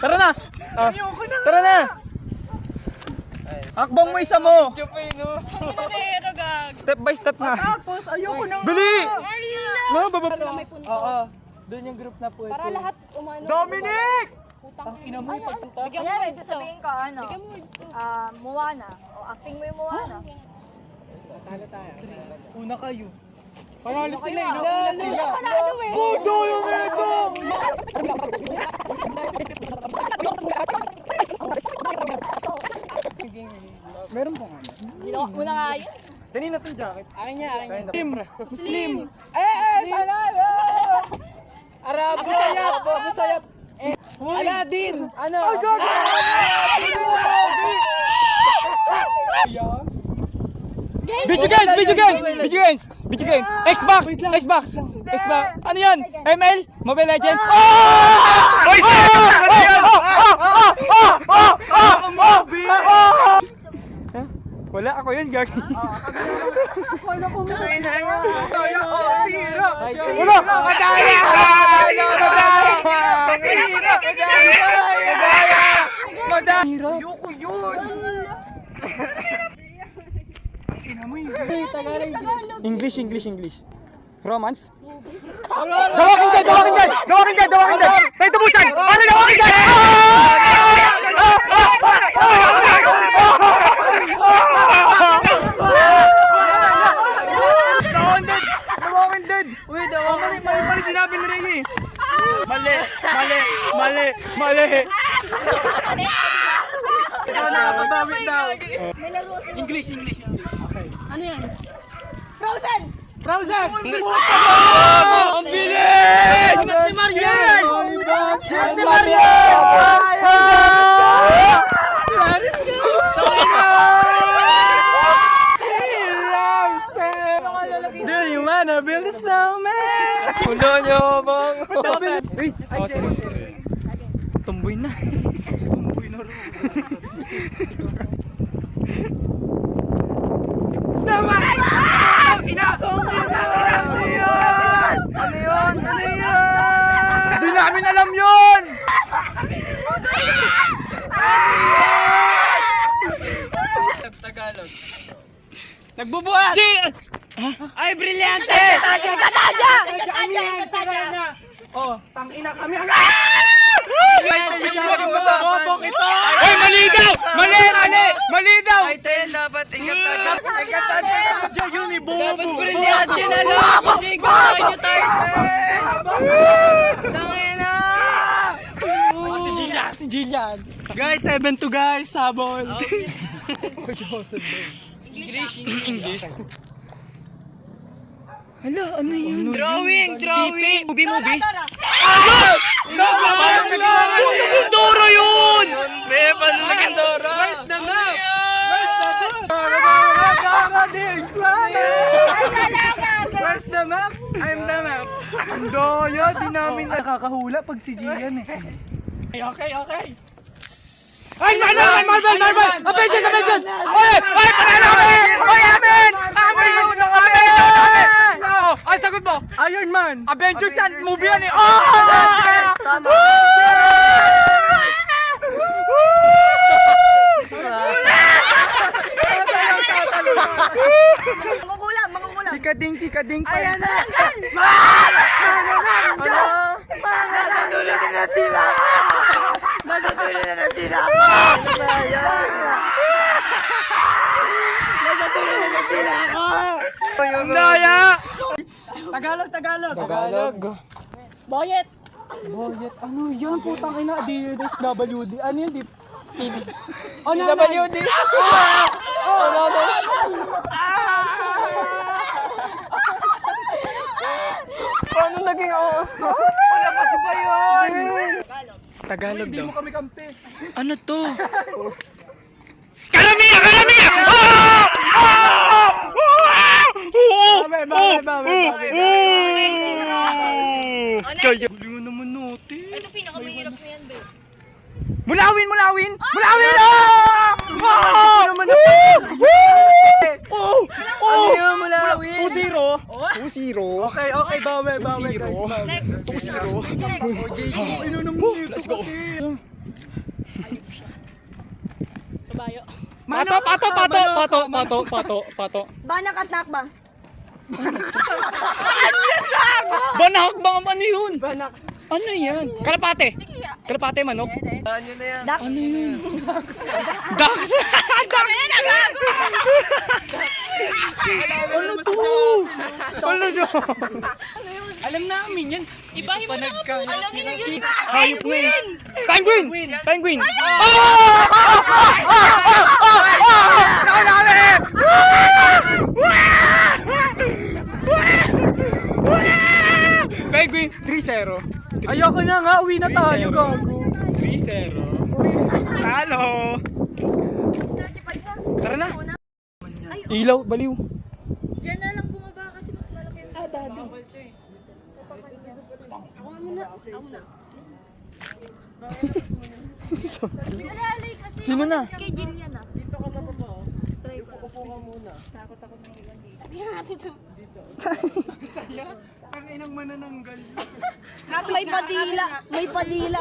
Tara na! Tara na! Akbang mo isa mo! Step by step nga. Tapos, ayoko nang... Bili! No, baba. Oo. Doon yung group na po. Para lahat umano. Dominic! Ina mo yung pagpunta. Kunyari, sasabihin ko, ano, Moana. O, acting mo yung Moana. Una kayo. Panalo sila eh, no? Bodo yung ito! Meron po nga. Muna nga yun. Kanina natin jacket. Akin niya. Slim! Slim. Panalo! Arabo! Abu Sayap! Aladdin! Ano? Video games! Video games! Video games! Video games! Xbox! Xbox! Xbox! Ano yan? ML? Mobile Legends? Oh! Oy! Ano yan? Wala ako yun, gagi. Wala! Madaya! Madaya! Ayoko yun! English. Romance? The Walking Dead! Tayo tubusan! Ano The Walking Dead? The Walking Dead! Wait, Mali sinabi ni Rey eh. Mali. Pabawit daw. English. Ano yan? Frozen! ang bilis! Si Marian! Si Do you wanna build a snowman? Puno niyo, bang! Tumboy na. Snowman! Ina! Ano yun? Hindi namin alam yun! Tagalog. Nagbubuhat! Ay, brilyante! Oh, tangina kami ang... Bobok ito! Hoy, mali daw! Mali daw! Title dapat ikat Yun ni Dapat brilyante na lang! Kasi gusto nyo title! Tangina! Si Jillian. Guys, 7-2 guys, sabon. English. Hala, ano yun? Drawing! Movie. Doro yun! Be, paano naging Doro? Where's the map? Where's the map? I'm the map. Ang doyo, di namin nakakahula pag si Jillian eh. Okay. Ay, Marvel! Avengers! Oy, panalo kami! Oy, amin! Ay, sagot mo! Iron Man! Avengers yan! Movie yan eh! Tama. Mangugulam. Chikading pa. Ayan na. Nasa dulo na natira. Ang daya! Tagalog. Boyet. Boyet, ano yan? Putang ina, DSWD. Ano yan? TV. WD! Paano naging wala pa si Bayon! Tagalog daw. kami kampi. Ano to? Kalamiya! Kaya galingan naman natin. Ito pinakamahirap na yan, be. Mulawin! Mulawin! Naman Ano yung mulawin? 2-0. Okay, bawi. Next. 2-0. Let's go. Kabayo. Pato. Banak at nakba. Banak ba ang ano yun? Banak. Ano yan? Kalapate. Kalapate manok. Dak. Ano yun? Ducks. Ano to? Ano to? Alam namin yan. Ibahin mo na ako. Alam niyo yun. Hayop mo yun. Penguin! Penguin! Penguin! 3-0. Ayoko na nga. Uwi na tayo, gago. 3-0. Talo! Tara na. Ilaw, baliw. Diyan na lang bumaba kasi mas malaki yung... Ako muna. Alalay kasi. Sino na? Schedule yan ah. Ang inang manananggal. May padila. May padila,